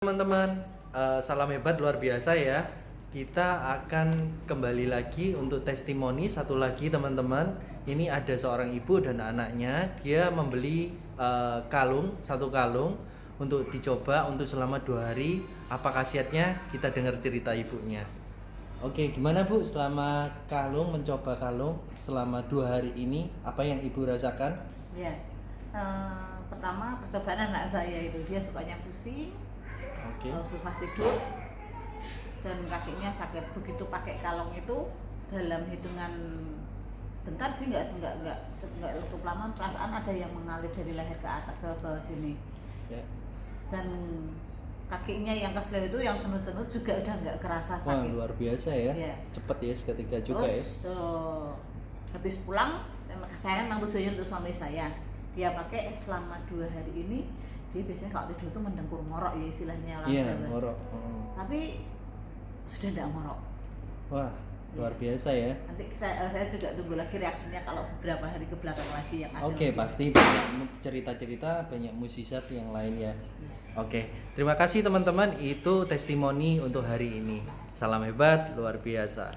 Teman-teman, salam hebat luar biasa ya. Kita akan kembali lagi untuk testimoni satu lagi teman-teman. Ini ada seorang ibu dan anaknya. Dia membeli satu kalung untuk dicoba untuk selama 2 hari. Apa khasiatnya? Kita dengar cerita ibunya. Oke, gimana Bu selama mencoba kalung selama 2 hari ini? Apa yang ibu rasakan? Ya, pertama percobaan anak saya itu dia sukanya pusing, susah tidur, dan kakinya sakit. Begitu pakai kalung itu dalam hitungan bentar sih nggak cukup lama, perasaan ada yang mengalir dari leher ke atas ke bawah sini. Ya. Dan kakinya yang kesleo itu yang cenut-cenut juga udah nggak kerasa sakit. Wah, luar biasa ya. Ya. Cepet ya seketika juga. Terus, ya. habis pulang saya memang tujuannya untuk suami saya. Dia pakai selama 2 hari ini. Dia biasanya kalau tidur itu mendengkur ngorok ya istilahnya orang Iya, Jawa. ngorok. Tapi sudah tidak ngorok. Wah, luar biasa ya. Nanti saya juga tunggu lagi reaksinya kalau beberapa hari ke belakang lagi yang ada. Oke, pasti banyak cerita-cerita, banyak mukjizat yang lain ya. Oke, terima kasih teman-teman. Itu testimoni untuk hari ini. Salam hebat luar biasa.